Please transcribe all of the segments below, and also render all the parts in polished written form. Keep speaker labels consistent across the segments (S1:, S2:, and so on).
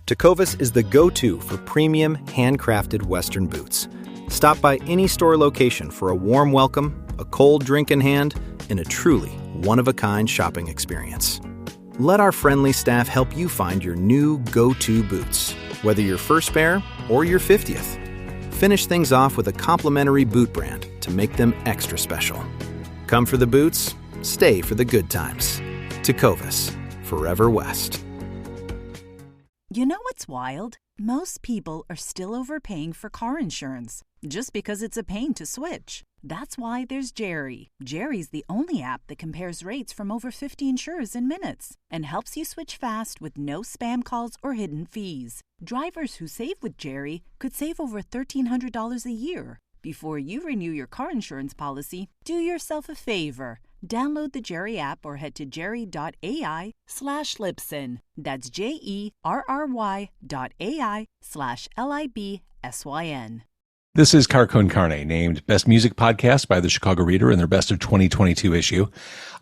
S1: Tecovas is the go-to for premium, handcrafted Western boots. Stop by any store location for a warm welcome, a cold drink in hand, and a truly one-of-a-kind shopping experience. Let our friendly staff help you find your new go-to boots, whether your first pair or your 50th. Finish things off with a complimentary boot brand to make them extra special. Come for the boots, stay for the good times. Tecovas, forever West.
S2: You know what's wild? Most people are still overpaying for car insurance just because it's a pain to switch. That's why there's Jerry. Jerry's the only app that compares rates from over 50 insurers in minutes and helps you switch fast with no spam calls or hidden fees. Drivers who save with Jerry could save over $1,300 a year. Before you renew your car insurance policy, do yourself a favor. Download the Jerry app or head to jerry.ai/Libsyn. That's JERRY.ai/LIBSYN.
S3: This is Car Con Carne, named Best Music Podcast by the Chicago Reader in their Best of 2022 issue.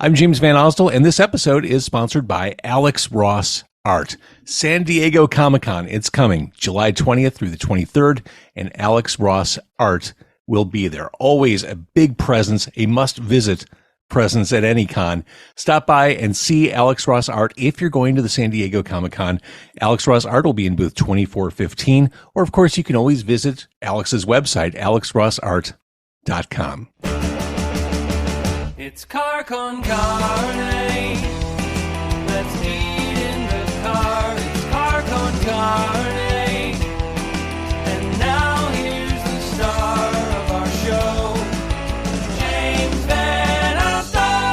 S3: I'm James Van Osdell, and this episode is sponsored by Alex Ross Art. San Diego Comic-Con, it's coming July 20th through the 23rd, and Alex Ross Art will be there. Always a big presence, a must-visit presence at any con. Stop by and see Alex Ross Art if you're going to the San Diego Comic-Con. Alex Ross Art will be in booth 2415, or of course you can always visit Alex's website, alexrossart.com.
S4: It's Car Con Carne. Let's eat in the car. It's Car Con Carne. And now here's the star of our show, James Van Osdell.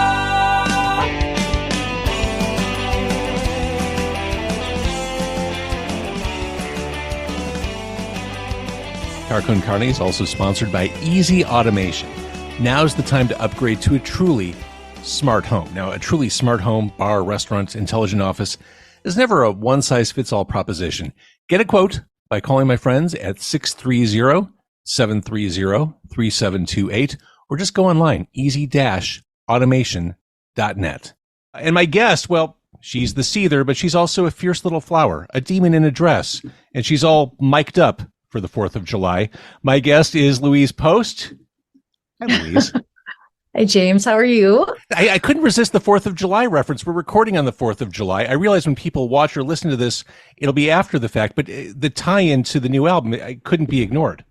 S3: Car Con Carne is also sponsored by Easy Automation. Now's the time to upgrade to a truly smart home. Now, a truly smart home, bar, restaurant, intelligent office is never a one-size-fits-all proposition. Get a quote by calling my friends at 630-730-3728, or just go online, easy-automation.net. And my guest, well, she's the seether, but she's also a fierce little flower, a demon in a dress, and she's all mic'd up for the 4th of July. My guest is Louise Post. Hi, Louise.
S5: Hi, James. How are you?
S3: I couldn't resist the 4th of July reference. We're recording on the 4th of July. I realize when people watch or listen to this, it'll be after the fact, but the tie-in to the new album, I couldn't be ignored.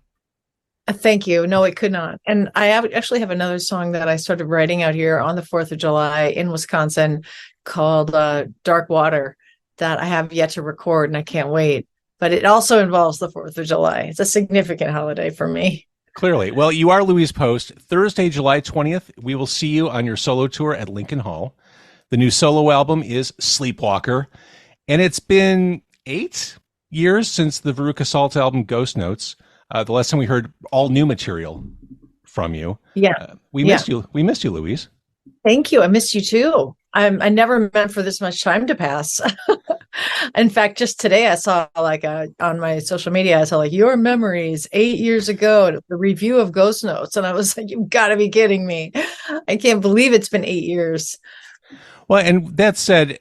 S5: Thank you. No, it could not. And I actually have another song that I started writing out here on the 4th of July in Wisconsin called Dark Water that I have yet to record, and I can't wait. But it also involves the 4th of July. It's a significant holiday for me.
S3: Clearly. Well, you are Louise Post. Thursday, July 20th, we will see you on your solo tour at Lincoln Hall. The new solo album is Sleepwalker. And it's been 8 years since the Veruca Salt album, Ghost Notes. The last time we heard all new material from you.
S5: Yeah.
S3: We missed you. We missed you, Louise.
S5: Thank you. I missed you too. I never meant for this much time to pass. In fact, just today I saw on my social media, I saw your memories 8 years ago, the review of Ghost Notes. And I was like, you've got to be kidding me. I can't believe it's been 8 years.
S3: Well, and that said,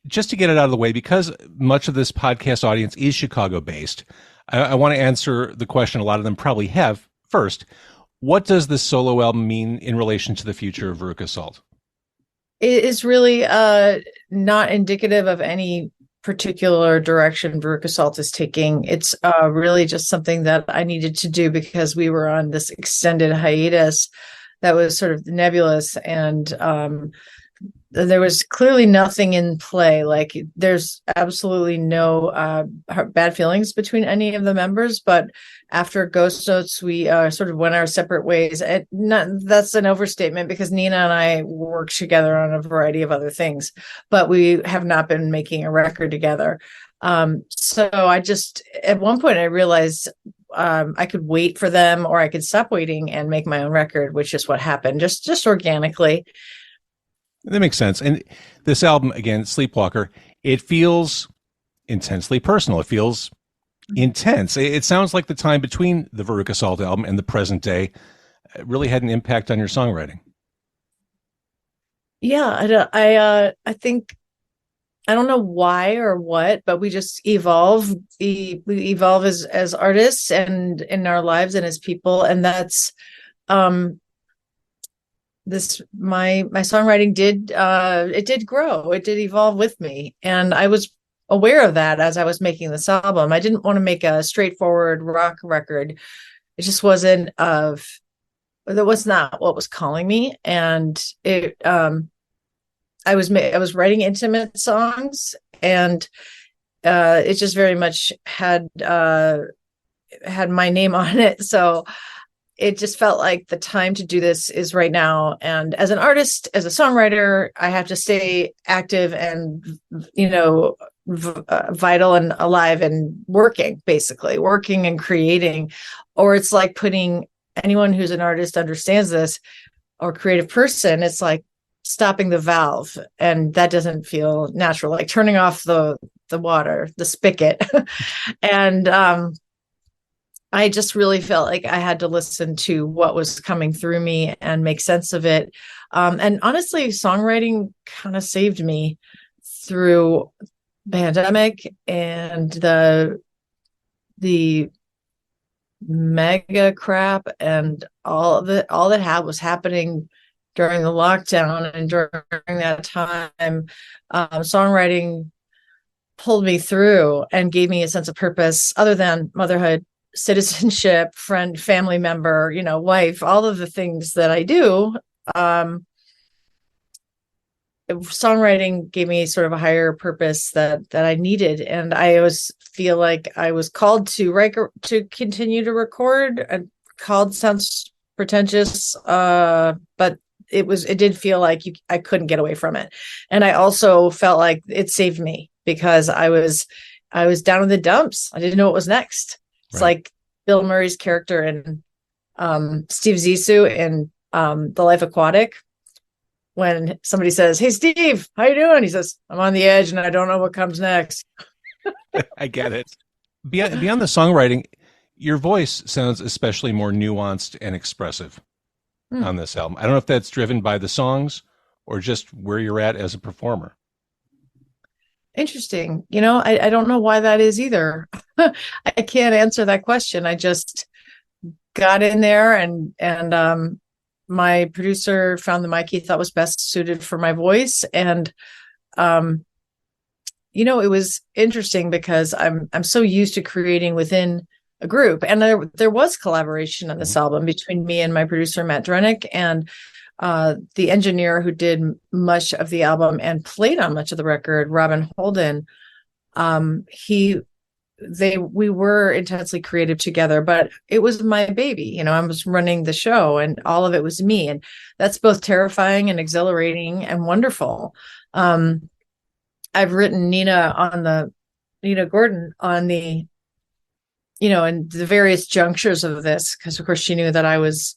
S3: just to get it out of the way, because much of this podcast audience is Chicago based, I want to answer the question a lot of them probably have. First, what does this solo album mean in relation to the future of Veruca Salt?
S5: It is really not indicative of any particular direction Veruca Salt is taking. It's really just something that I needed to do because we were on this extended hiatus that was sort of nebulous, and there was clearly nothing in play. Like there's absolutely no bad feelings between any of the members, but after Ghost Notes, we sort of went our separate ways. That's an overstatement because Nina and I work together on a variety of other things, but we have not been making a record together. So I just, at one point I realized I could wait for them or I could stop waiting and make my own record, which is what happened just organically.
S3: That makes sense. And this album, again, Sleepwalker, it feels intensely personal. It feels intense. It sounds like the time between the Veruca Salt album and the present day really had an impact on your songwriting.
S5: Yeah, I think I don't know why or what, but we just evolve. We evolve as artists and in our lives and as people. And that's this my songwriting did it did grow. It did evolve with me. And I was aware of that as I was making this album. I didn't want to make a straightforward rock record. It just wasn't that was not what was calling me. And I was writing intimate songs, and it just very much had my name on it. So it just felt like the time to do this is right now. And as an artist, as a songwriter, I have to stay active and, vital and alive and basically working and creating, or it's like putting anyone who's an artist understands this, or creative person. It's like stopping the valve, and that doesn't feel natural, like turning off the water, the spigot. And I just really felt like I had to listen to what was coming through me and make sense of it. And honestly, songwriting kind of saved me through pandemic and the mega crap and all that was happening during the lockdown. And during that time, songwriting pulled me through and gave me a sense of purpose other than motherhood, citizenship, friend, family member, wife, all of the things that I do. Songwriting gave me sort of a higher purpose that I needed. And I always feel like I was called to continue to record. And called sounds pretentious, but it did feel like I couldn't get away from it. And I also felt like it saved me because I was down in the dumps. I didn't know what was next. It's like Bill Murray's character in Steve Zissou in The Life Aquatic. When somebody says, "Hey, Steve, how you doing?" He says, "I'm on the edge and I don't know what comes next."
S3: I get it. Beyond the songwriting, your voice sounds especially more nuanced and expressive on this album. I don't know if that's driven by the songs or just where you're at as a performer.
S5: Interesting. I don't know why that is either. I can't answer that question. I just got in there and my producer found the mic he thought was best suited for my voice. And, it was interesting because I'm so used to creating within a group. And there was collaboration on this album between me and my producer, Matt Drenick, and the engineer who did much of the album and played on much of the record, Robin Holden. We were intensely creative together, but it was my baby. I was running the show and all of it was me. And that's both terrifying and exhilarating and wonderful. I've written Nina Gordon on the, in the various junctures of this, because of course she knew that I was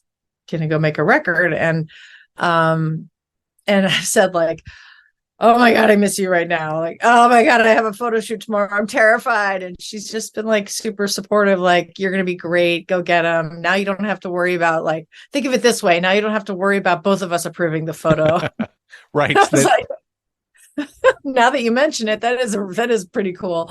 S5: going to go make a record. And I said like, "Oh my God, I miss you right now." Like, "Oh my God, I have a photo shoot tomorrow. I'm terrified." And she's just been like super supportive. Like, "You're going to be great. Go get them. Now you don't have to worry about think of it this way. Now you don't have to worry about both of us approving the photo."
S3: Right.
S5: Now that you mention it, that is pretty cool.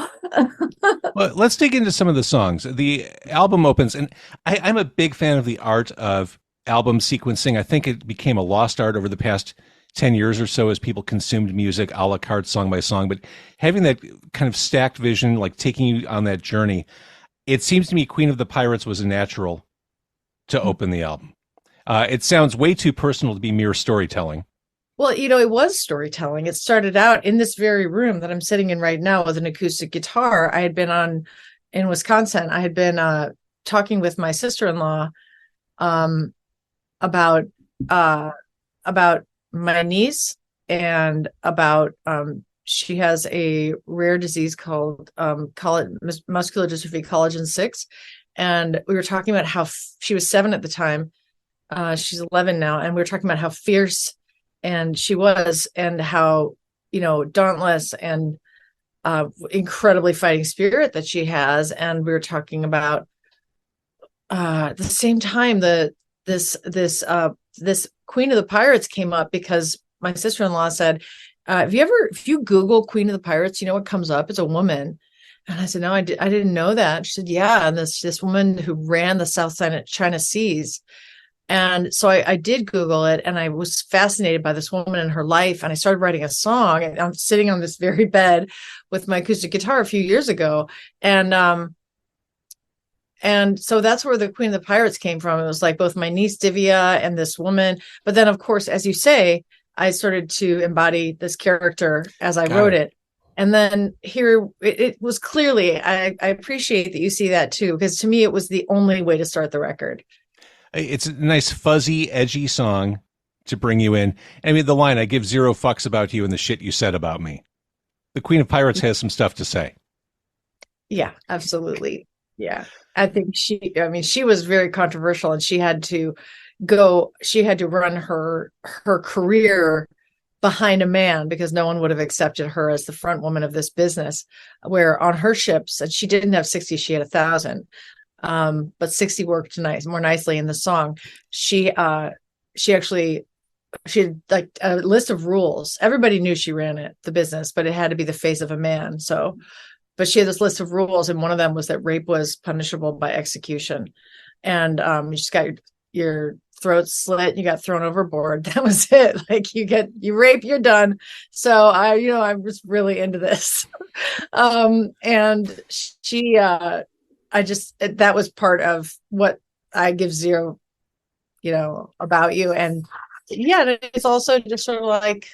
S3: Well, let's dig into some of the songs. The album opens, and I'm a big fan of the art of album sequencing. I think it became a lost art over the past 10 years or so as people consumed music a la carte, song by song. But having that kind of stacked vision, like taking you on that journey, it seems to me Queen of the Pirates was a natural to open the album. It sounds way too personal to be mere storytelling.
S5: Well, it was storytelling. It started out in this very room that I'm sitting in right now with an acoustic guitar. I had been in Wisconsin. I had been talking with my sister-in-law about my niece and about she has a rare disease called muscular dystrophy collagen 6. And we were talking about how she was 7 at the time. She's 11 now. And we were talking about how fierce and she was, and how, dauntless and incredibly fighting spirit that she has. And we were talking about at the same time, this Queen of the Pirates came up because my sister-in-law said, if you Google Queen of the Pirates, you know what comes up? It's a woman. And I said, no, I didn't know that. She said, yeah. And this woman who ran the South China Seas. And so I did Google it, and I was fascinated by this woman and her life. And I started writing a song, and I'm sitting on this very bed with my acoustic guitar a few years ago. And so that's where the Queen of the Pirates came from. It was like both my niece Divya and this woman. But then, of course, as you say, I started to embody this character as I wrote it. And then here it was clearly, I appreciate that you see that too, because to me, it was the only way to start the record.
S3: It's a nice, fuzzy, edgy song to bring you in. I mean, the line, I give zero fucks about you and the shit you said about me. The Queen of Pirates has some stuff to say. Yeah,
S5: absolutely. Yeah. I think she was very controversial, and she had to run her career behind a man because no one would have accepted her as the front woman of this business, where on her ships, and she didn't have 60, she had 1,000. But 60 worked more nicely in the song. She had like a list of rules. Everybody knew she ran the business, but it had to be the face of a man. So, but she had this list of rules, and one of them was that rape was punishable by execution. And you just got your throat slit, you got thrown overboard. That was it. Like you rape, you're done. So I was really into this. And she that was part of what I give zero, about you. And yeah, it's also just sort of like,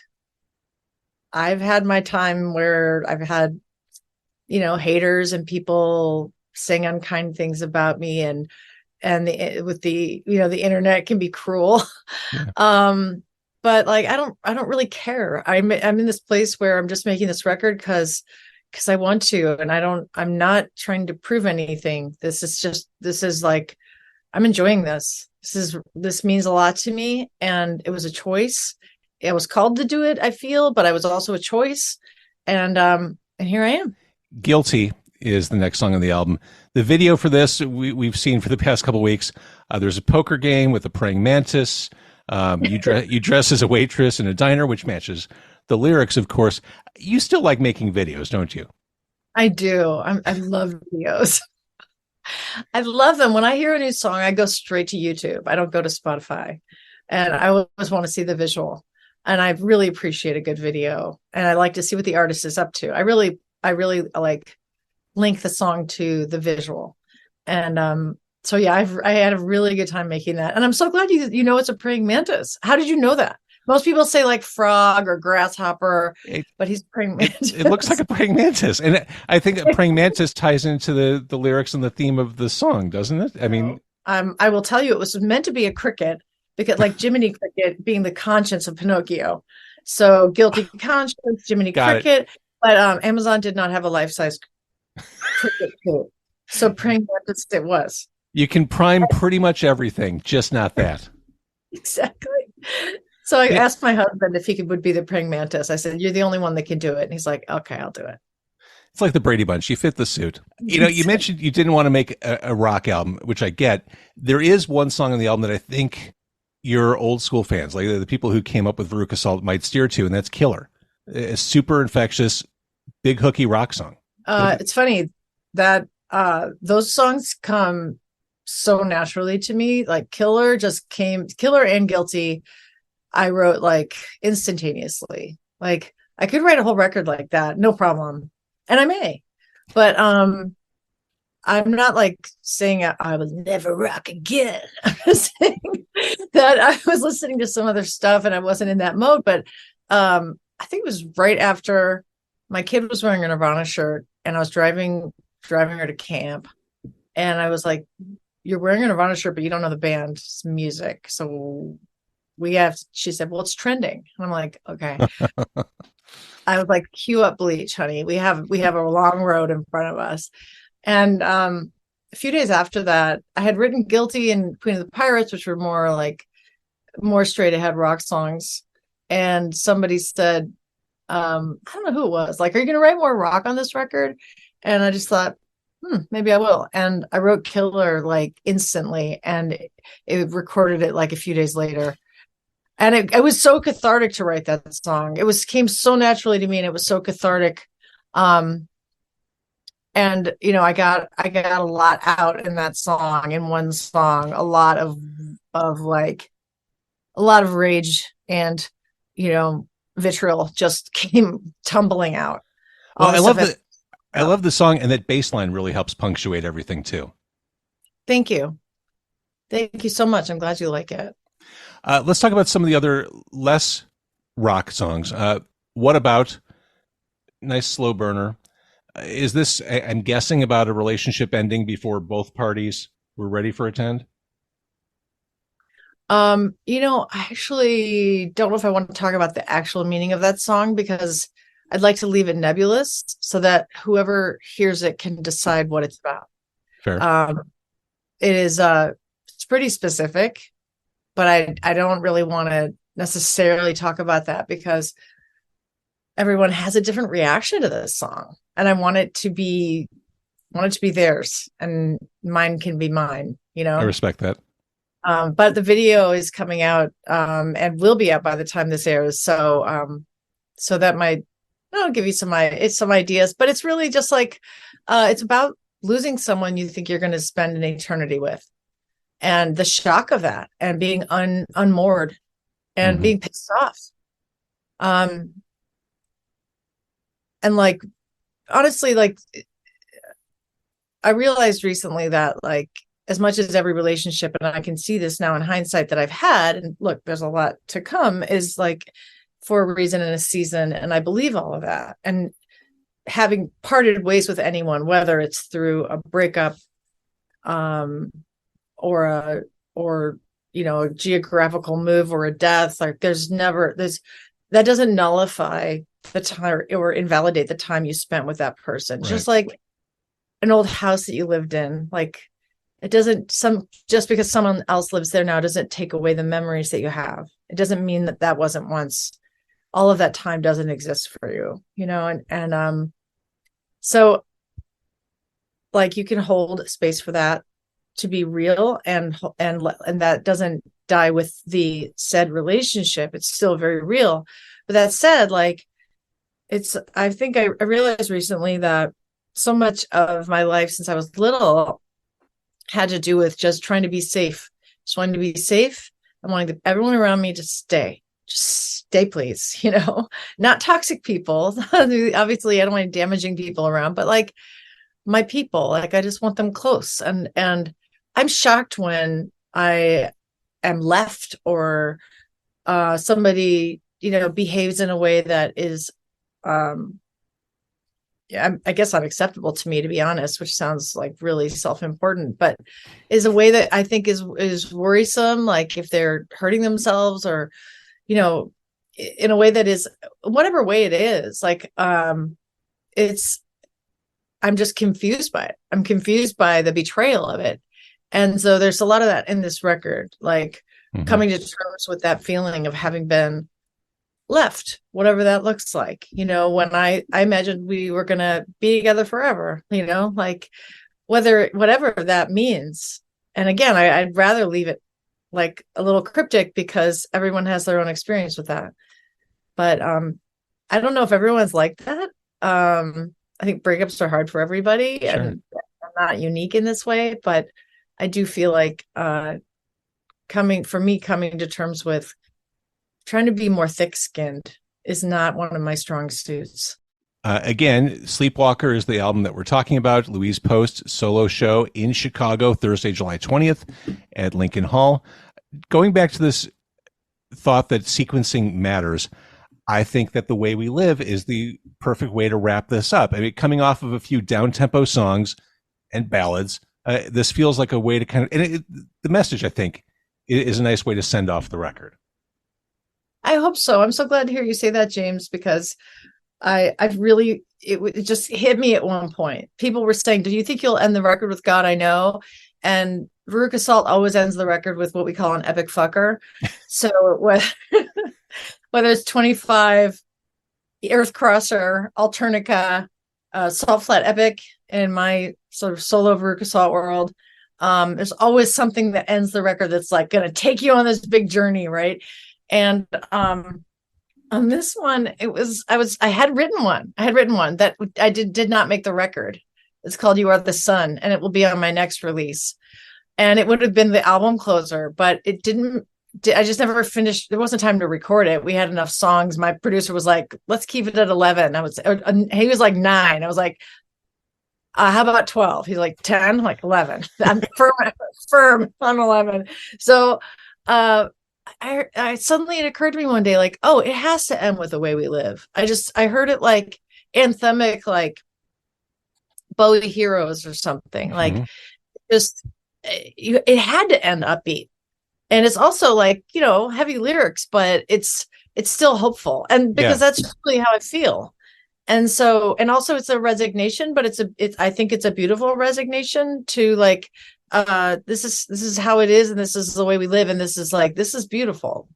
S5: I've had my time where I've had, haters and people saying unkind things about me, and the internet can be cruel. Yeah. But like, I don't really care. I'm in this place where I'm just making this record because I want to, and I'm not trying to prove anything. This is like, I'm enjoying this. This means a lot to me. And it was a choice. I was called to do it, I feel, but I was also a choice. And here I am.
S3: Guilty is the next song on the album. The video for this, we've seen for the past couple of weeks. There's a poker game with a praying mantis. You dress as a waitress in a diner, which matches the lyrics, of course. You still like making videos, don't you?
S5: I do. I love videos. I love them. When I hear a new song, I go straight to YouTube. I don't go to Spotify. And I always want to see the visual. And I really appreciate a good video. And I like to see what the artist is up to. I really like link the song to the visual. And so yeah, I had a really good time making that. And I'm so glad it's a praying mantis. How did you know that? Most people say like frog or grasshopper, but he's praying mantis.
S3: It looks like a praying mantis. And I think a praying mantis ties into the lyrics and the theme of the song, doesn't it? I mean,
S5: I will tell you, it was meant to be a cricket, because like Jiminy Cricket being the conscience of Pinocchio. So guilty conscience, Jiminy Cricket. But Amazon did not have a life-size cricket too. So praying mantis it was.
S3: You can prime pretty much everything, just not that.
S5: Exactly. So I asked my husband if he would be the praying mantis. I said, "You're the only one that can do it." And he's like, "Okay, I'll do it."
S3: It's like the Brady Bunch. You fit the suit. You mentioned you didn't want to make a rock album, which I get. There is one song on the album that I think your old school fans, like the people who came up with Veruca Salt, might steer to, and that's Killer. A super infectious, big hooky rock song.
S5: It's funny that those songs come so naturally to me. Like Killer and Guilty, I wrote like instantaneously. Like I could write a whole record like that, no problem. And I may, but I'm not like saying I will never rock again. I'm just saying that I was listening to some other stuff and I wasn't in that mode. But I think it was right after my kid was wearing a Nirvana shirt and I was driving her to camp. And I was like, "You're wearing a Nirvana shirt, but you don't know the band's music. So she said, "Well, it's trending." And I'm like, "Okay." I was like, "Cue up Bleach, honey. We have a long road in front of us." And a few days after that, I had written Guilty and Queen of the Pirates, which were more straight ahead rock songs. And somebody said, I don't know who it was, like, "Are you going to write more rock on this record?" And I just thought, maybe I will. And I wrote Killer like instantly, and it recorded it like a few days later. And it was so cathartic to write that song. Came so naturally to me, and it was so cathartic. And I got a lot out in that song, in one song, a lot of rage and vitriol just came tumbling out.
S3: Well, I love the song, and that bass line really helps punctuate everything too.
S5: Thank you so much. I'm glad you like it.
S3: Let's talk about some of the other less rock songs. What about Nice Slow Burner? Is this, I'm guessing, about a relationship ending before both parties were ready for a 10?
S5: I actually don't know if I want to talk about the actual meaning of that song, because I'd like to leave it nebulous so that whoever hears it can decide what it's about.
S3: Fair.
S5: It is it's pretty specific, but I don't really want to necessarily talk about that, because everyone has a different reaction to this song, and I want it to be theirs, and mine can be mine,
S3: I respect that.
S5: But the video is coming out and will be out by the time this airs. So that might, I'll give you some ideas, but it's really just like, it's about losing someone you think you're going to spend an eternity with, and the shock of that, and being unmoored and being pissed off. And like, honestly, like, I realized recently that, like, as much as every relationship, and I can see this now in hindsight that I've had, and look, there's a lot to come, is like for a reason and a season. And I believe all of that. And having parted ways with anyone, whether it's through a breakup, or a geographical move, or a death, like that doesn't nullify the time or invalidate the time you spent with that person. Right. Just like an old house that you lived in, like, it doesn't, just because someone else lives there now doesn't take away the memories that you have. It doesn't mean that wasn't once. All of that time doesn't exist for you, and so, like, you can hold space for that to be real, and that doesn't die with the said relationship. It's still very real. But that said, like, I think I realized recently that so much of my life since I was little had to do with just trying to be safe. Just wanting to be safe. I'm wanting everyone around me to stay. Just stay, please. Not toxic people. Obviously, I don't want damaging people around, but like my people, like, I just want them close. And I'm shocked when I am left, or somebody, behaves in a way that is, I guess, unacceptable to me, to be honest, which sounds like really self-important, but is a way that I think is worrisome. Like, if they're hurting themselves, or, in a way that is, whatever way it is, like, I'm just confused by it. I'm confused by the betrayal of it. And so there's a lot of that in this record, like coming to terms with that feeling of having been left, whatever that looks like. When I imagined we were going to be together forever, like, whatever that means. And again, I'd rather leave it like a little cryptic, because everyone has their own experience with that. But I don't know if everyone's like that. I think breakups are hard for everybody, sure. And I'm not unique in this way, but I do feel like coming to terms with trying to be more thick-skinned is not one of my strong suits.
S3: Again, Sleepwalker is the album that we're talking about. Louise Post solo show in Chicago, Thursday, July 20th at Lincoln Hall. Going back to this thought that sequencing matters, I think that the way we live is the perfect way to wrap this up. I mean, coming off of a few down-tempo songs and ballads, this feels like a way to kind of, and the message, I think, is a nice way to send off the record.
S5: I hope so. I'm so glad to hear you say that, James, because it just hit me at one point. People were saying, do you think you'll end the record with God I Know? And Veruca Salt always ends the record with what we call an epic fucker. So whether it's 25, Earth Crosser, Alternica, Salt Flat Epic, in my sort of solo Veruca Salt world, there's always something that ends the record that's like going to take you on this big journey, right? And on this one, I had written one that I did not make the record. It's called You Are the Sun, and it will be on my next release. And it would have been the album closer, but it didn't. I just never finished. There wasn't time to record it. We had enough songs. My producer was like, "Let's keep it at 11." He was like 9. I was like, "How about 12?" He's like 10. I'm like 11. I'm firm on 11. So, I suddenly, it occurred to me one day, like, oh, it has to end with The Way We Live. I heard it like anthemic, like Bowie Heroes or something. Like, just it had to end upbeat. And it's also like, heavy lyrics, but it's still hopeful. And because that's really how I feel. And so, and also it's a resignation, but I think it's a beautiful resignation to like, this is how it is. And this is the way we live. And this is beautiful.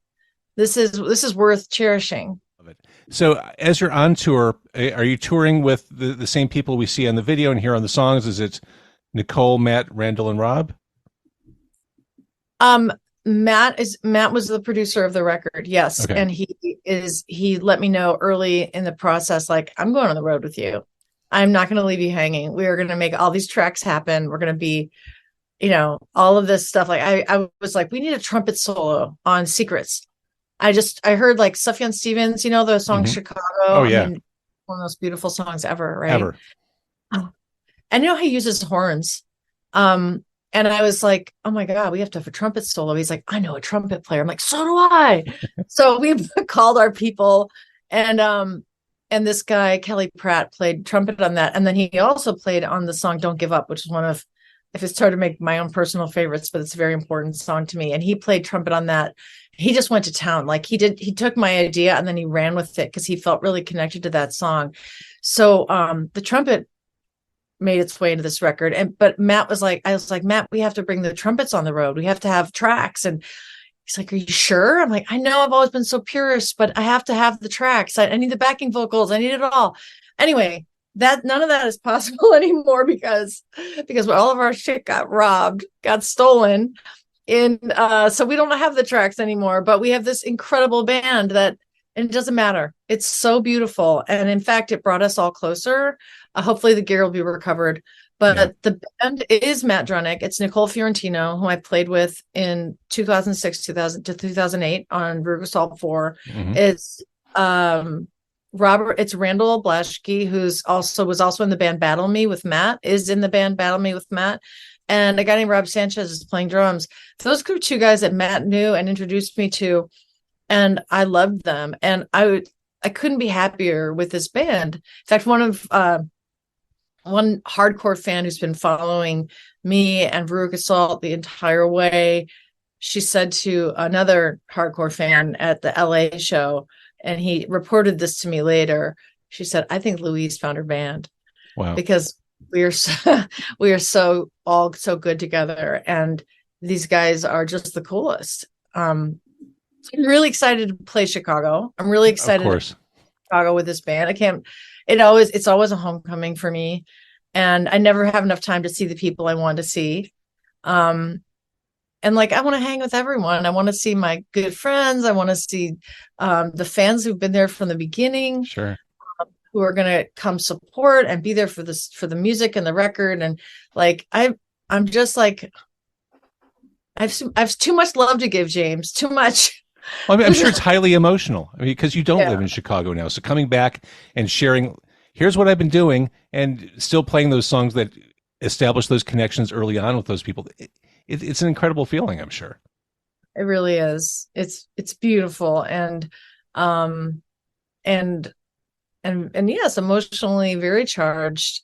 S5: This is worth cherishing.
S3: So as you're on tour, are you touring with the same people we see on the video and hear on the songs? Is it Nicole, Matt, Randall, and Rob?
S5: Matt was the producer of the record. Yes. Okay. And he let me know early in the process, like, I'm going on the road with you. I'm not going to leave you hanging. We are going to make all these tracks happen. We're going to be, all of this stuff. Like I was like, we need a trumpet solo on Secrets. I heard like Sufjan Stevens, the song Chicago.
S3: Oh yeah.
S5: One of those beautiful songs ever. Right.
S3: Ever.
S5: And he uses horns. And I was like, oh my God, we have to have a trumpet solo. He's like, I know a trumpet player. I'm like, so do I. So we called our people, and this guy, Kelly Pratt, played trumpet on that. And then he also played on the song Don't Give Up, which is one of, if it's hard to make my own personal favorites, but it's a very important song to me. And he played trumpet on that. He just went to town. Like he took my idea and then he ran with it because he felt really connected to that song. So the trumpet made its way into this record. But Matt was like, I was like, Matt, we have to bring the trumpets on the road. We have to have tracks. And he's like, are you sure? I'm like, I know I've always been so purist, but I have to have the tracks. I need the backing vocals. I need it all. Anyway, none of that is possible anymore because all of our shit got stolen. So we don't have the tracks anymore, but we have this incredible band and it doesn't matter. It's so beautiful. And in fact, it brought us all closer. Hopefully the gear will be recovered. But the band is Matt Drunick. It's Nicole Fiorentino, who I played with in 2006 to 2008 on Veruca Salt 4. It's it's Randall Blaschke, who's was also in the band Battle Me with Matt, and a guy named Rob Sanchez is playing drums. Those were 2 guys that Matt knew and introduced me to, and I loved them. And I couldn't be happier with this band. In fact, one hardcore fan who's been following me and Veruca Salt the entire way, she said to another hardcore fan at the LA show, and he reported this to me later. She said, I think Louise found her band.
S3: Wow.
S5: Because we are all so good together. And these guys are just the coolest. I'm really excited to play Chicago. I'm really excited to play Chicago with this band. It's always a homecoming for me. And I never have enough time to see the people I want to see. And like, I want to hang with everyone. I want to see my good friends. I want to see the fans who've been there from the beginning.
S3: Sure.
S5: Who are going to come support and be there for the music and the record. And like, I'm just like, I've too much love to give, James, too much.
S3: Well, I'm sure it's highly emotional. I mean, because you don't live in Chicago now. So coming back and sharing, here's what I've been doing, and still playing those songs that establish those connections early on with those people. It's an incredible feeling, I'm sure.
S5: It really is. It's beautiful. And yes, emotionally very charged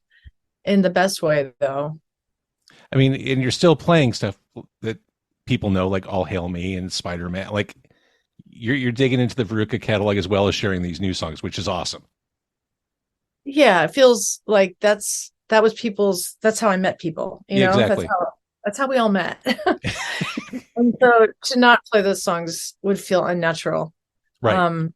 S5: in the best way, though.
S3: I mean, and you're still playing stuff that people know, like All Hail Me and Spider-Man. Like you're digging into the Veruca catalog as well as sharing these new songs, which is awesome. Yeah,
S5: it feels like that's how I met people. You know,
S3: exactly.
S5: That's how we all met. And so to not play those songs would feel unnatural.
S3: Right.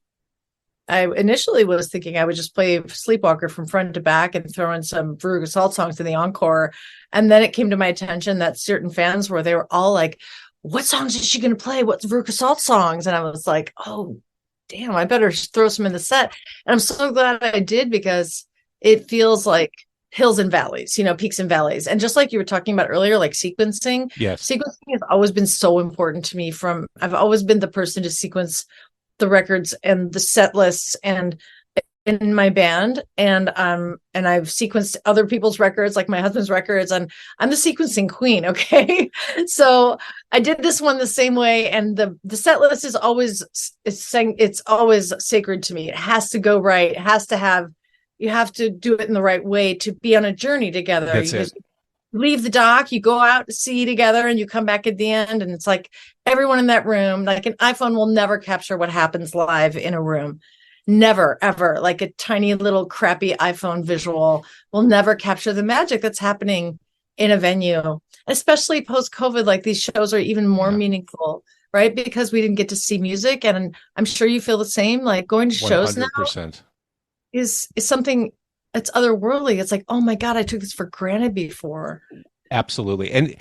S5: I initially was thinking I would just play Sleepwalker from front to back and throw in some Veruca Salt songs in the encore. And then it came to my attention that certain fans they were all like, what songs is she going to play? What's Veruca Salt songs? And I was like, oh, damn, I better throw some in the set. And I'm so glad I did, because it feels like hills and valleys, peaks and valleys. And just like you were talking about earlier, like sequencing.
S3: Yes.
S5: Sequencing has always been so important to me. I've always been the person to sequence the records and the set lists and in my band, and I've sequenced other people's records, like my husband's records, and I'm the sequencing queen. Okay. So I did this one the same way, and the set list is always, it's always sacred to me. It has to go right. It has to you have to do it in the right way to be on a journey together.
S3: That's it.
S5: You leave the dock, you go out to sea together, and you come back at the end, and it's like everyone in that room, like an iPhone will never capture what happens live in a room. Never, ever. Like a tiny little crappy iPhone visual will never capture the magic that's happening in a venue, especially post-COVID. Like, these shows are even more meaningful, right? Because we didn't get to see music. And I'm sure you feel the same. Like, going to shows
S3: 100%.
S5: now is something that's otherworldly. It's like, oh my God, I took this for granted before.
S3: Absolutely. And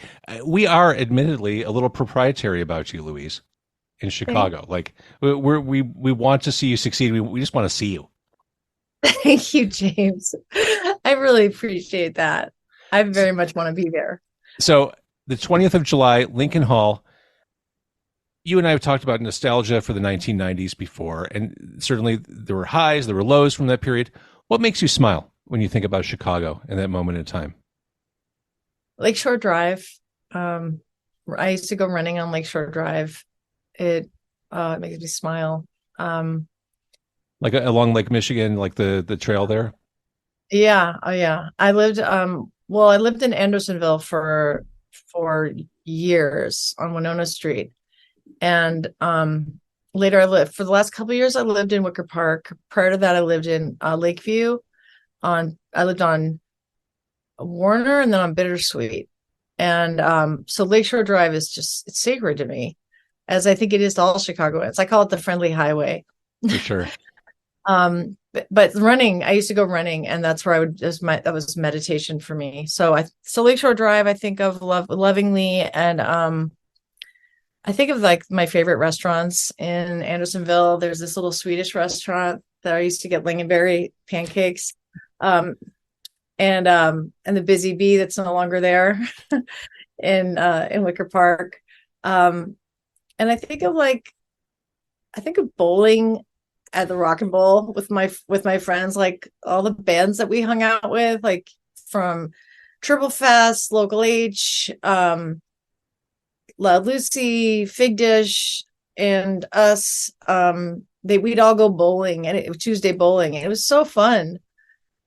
S3: we are admittedly a little proprietary about you, Louise, in Chicago. Like, we want to see you succeed. We just want to see you.
S5: Thank you, James. I really appreciate that. I very much want to be there.
S3: So the 20th of July, Lincoln Hall. You and I have talked about nostalgia for the 1990s before, and certainly there were highs, there were lows from that period. What makes you smile when you think about Chicago in that moment in time?
S5: Lakeshore Drive. I used to go running on Lakeshore Drive. It makes me smile.
S3: Like along Lake Michigan, like the trail there?
S5: Yeah. Oh yeah. I lived in Andersonville for years on Winona Street. And later for the last couple of years, I lived in Wicker Park. Prior to that, I lived in Lakeview. I lived on Warner and then on Bittersweet. And so Lakeshore Drive is it's sacred to me, as I think it is to all Chicagoans. I call it the friendly highway.
S3: For sure.
S5: But running, I used to go running, and that's where that was meditation for me. So Lakeshore Drive, I think of lovingly, and I think of like my favorite restaurants in Andersonville. There's this little Swedish restaurant that I used to get lingonberry pancakes, and the Busy Bee that's no longer there in Wicker Park. And I think of bowling at the Rock and Bowl with my friends, like all the bands that we hung out with, like from Triple Fest, Local H, Loud Lucy, Fig Dish, and us. We'd all go bowling, and it was Tuesday bowling, and it was so fun.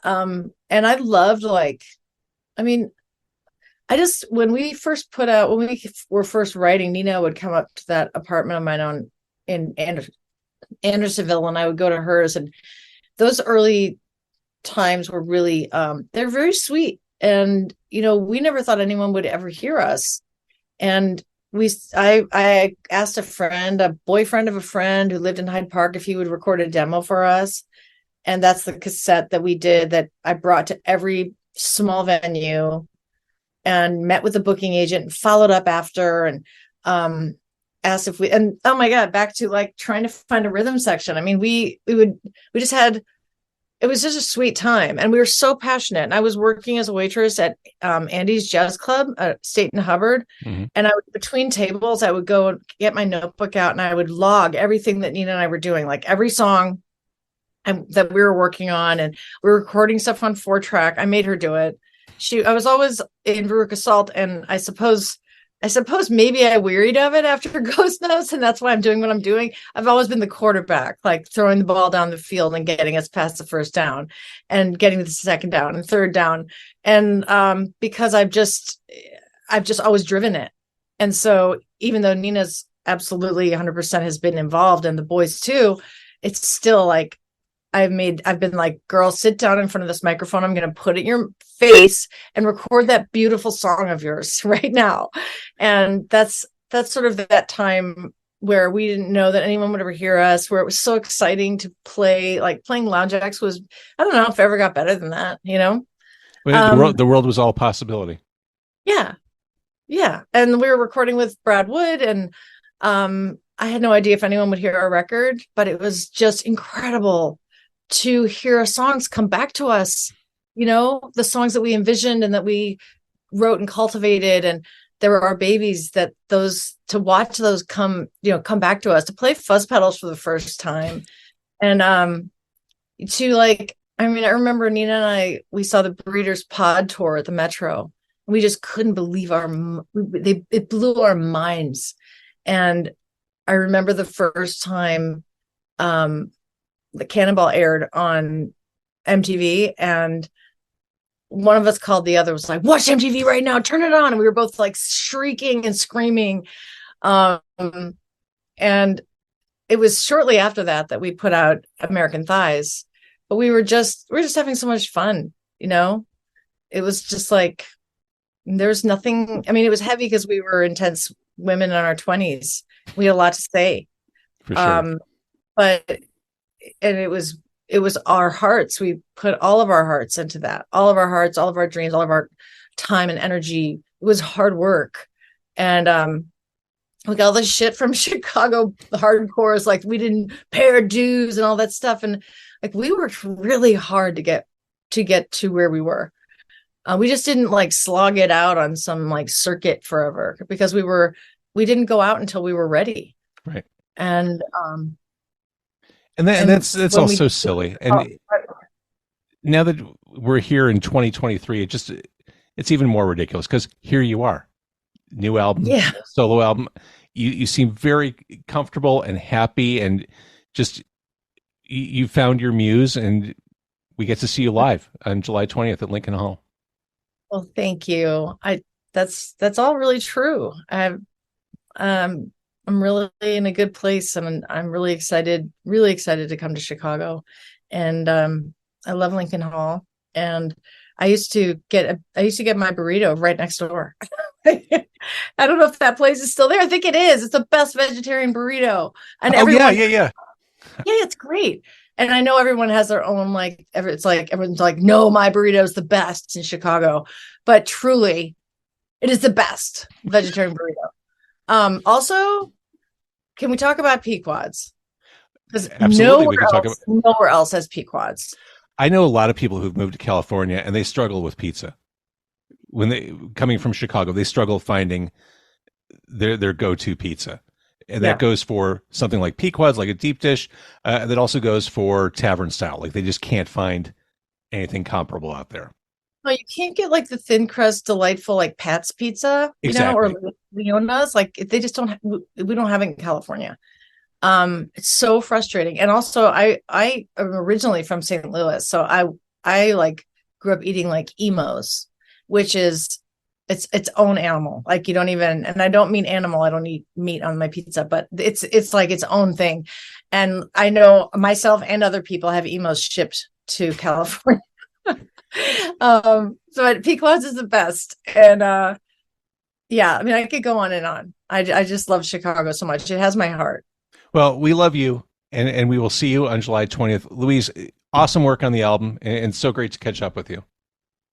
S5: And I loved when we were first writing, Nina would come up to that apartment of mine in Andersonville, and I would go to hers, and those early times were really they're very sweet. And we never thought anyone would ever hear us. And I asked a boyfriend of a friend who lived in Hyde Park, if he would record a demo for us. And that's the cassette that we did, that I brought to every small venue, and met with the booking agent and followed up after, and asked if and oh my God, back to like trying to find a rhythm section. I mean, it was just a sweet time, and we were so passionate. And I was working as a waitress at Andy's Jazz Club at State and Hubbard. Mm-hmm. And between tables, I would go and get my notebook out, and I would log everything that Nina and I were doing, like every song that we were working on, and we were recording stuff on 4-track. I made her do it. I was always in Veruca Salt, and I suppose maybe I wearied of it after Ghost Notes, and that's why I'm doing what I'm doing. I've always been the quarterback, like throwing the ball down the field and getting us past the first down, and getting to the second down and third down. And because I've just always driven it. And so even though Nina's absolutely 100% has been involved, and the boys too, it's still like, I've been like, girl, sit down in front of this microphone. I'm going to put it in your face and record that beautiful song of yours right now. And that's sort of that time where we didn't know that anyone would ever hear us, where it was so exciting to play. Like, playing Lounge Acts was, I don't know if it ever got better than that,
S3: The world was all possibility.
S5: Yeah. Yeah. And we were recording with Brad Wood, and I had no idea if anyone would hear our record, but it was just incredible to hear our songs come back to us, the songs that we envisioned and that we wrote and cultivated. And there were our babies to watch those come back to us, to play fuzz pedals for the first time. And I remember Nina and we saw the Breeders' Pod tour at the Metro. We just couldn't believe it blew our minds. And I remember the first time the Cannonball aired on MTV, and one of us called the other, was like, watch MTV right now, turn it on. And we were both like shrieking and screaming. And it was shortly after that we put out American Thighs, but we were just having so much fun. It was just like, there's nothing, it was heavy because we were intense women in our 20s. We had a lot to say.
S3: For sure.
S5: And it was our hearts. We put all of our hearts into that, all of our hearts, all of our dreams, all of our time and energy. It was hard work. And we got all this shit from Chicago hardcore, is like we didn't pay our dues and all that stuff. And like we worked really hard to get to where we were. We just didn't like slog it out on some like circuit forever, because we didn't go out until we were ready.
S3: Right.
S5: And
S3: that's also silly. And now that we're here in 2023, it's even more ridiculous, because here you are, new album, solo album. You seem very comfortable and happy, and just you found your muse, and we get to see you live on July 20th at Lincoln Hall.
S5: Well, thank you. That's all really true. I'm really in a good place, and I'm really excited to come to Chicago. And I love Lincoln Hall, and I used to get my burrito right next door. I don't know if that place is still there. I think it is. It's the best vegetarian burrito. And
S3: yeah,
S5: it's great. And I know everyone has their own, it's like everyone's like, no, my burrito is the best in Chicago, but truly, it is the best vegetarian burrito. Also, can we talk about Pequods? Because nowhere else has Pequods.
S3: I know a lot of people who've moved to California, and they struggle with pizza. When they coming from Chicago, they struggle finding their go-to pizza. And that goes for something like Pequods, like a deep dish. That also goes for tavern style. Like they just can't find anything comparable out there.
S5: No, you can't get like the thin crust, delightful like Pat's Pizza,
S3: exactly.
S5: Or Leona's. Like they just don't. We don't have it in California. It's so frustrating. And also, I am originally from St. Louis, so I like grew up eating like Emos, which is its own animal. Like you don't even, and I don't mean animal, I don't eat meat on my pizza, but it's like its own thing. And I know myself and other people have Emos shipped to California. So Pequods is the best. And I could go on and on. I just love Chicago so much. It has my heart.
S3: Well, we love you, and we will see you on July 20th. Louise, awesome work on the album, and so great to catch up with you.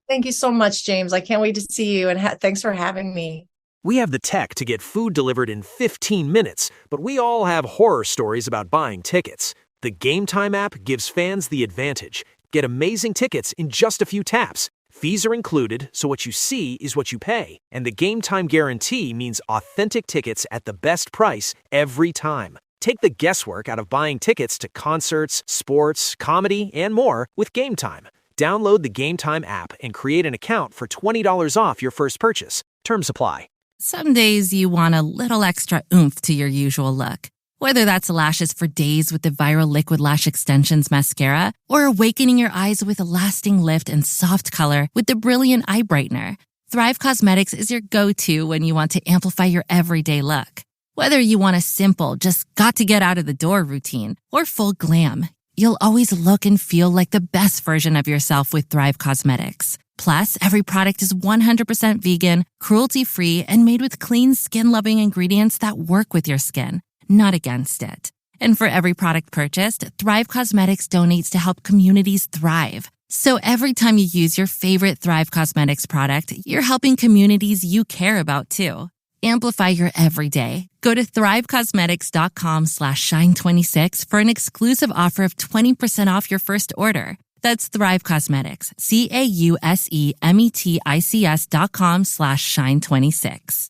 S5: Thank you so much, James. I can't wait to see you, and thanks for having me.
S6: We have the tech to get food delivered in 15 minutes, but we all have horror stories about buying tickets. The Game Time app gives fans the advantage. Get amazing tickets in just a few taps. Fees are included, so what you see is what you pay. And the Game Time guarantee means authentic tickets at the best price every time. Take the guesswork out of buying tickets to concerts, sports, comedy, and more with Game Time. Download the Game Time app and create an account for $20 off your first purchase. Terms apply.
S7: Some days you want a little extra oomph to your usual look. Whether that's lashes for days with the viral Liquid Lash Extensions mascara, or awakening your eyes with a lasting lift and soft color with the Brilliant Eye Brightener, Thrive Causemetics is your go-to when you want to amplify your everyday look. Whether you want a simple, just got to get out of the door routine, or full glam, you'll always look and feel like the best version of yourself with Thrive Causemetics. Plus, every product is 100% vegan, cruelty-free, and made with clean, skin-loving ingredients that work with your skin, not against it. And for every product purchased, Thrive Causemetics donates to help communities thrive. So every time you use your favorite Thrive Cosmetics product, you're helping communities you care about too. Amplify your everyday. Go to thrivecosmetics.com/shine26 for an exclusive offer of 20% off your first order. That's Thrive Cosmetics, CAUSEMETICS.com/shine26.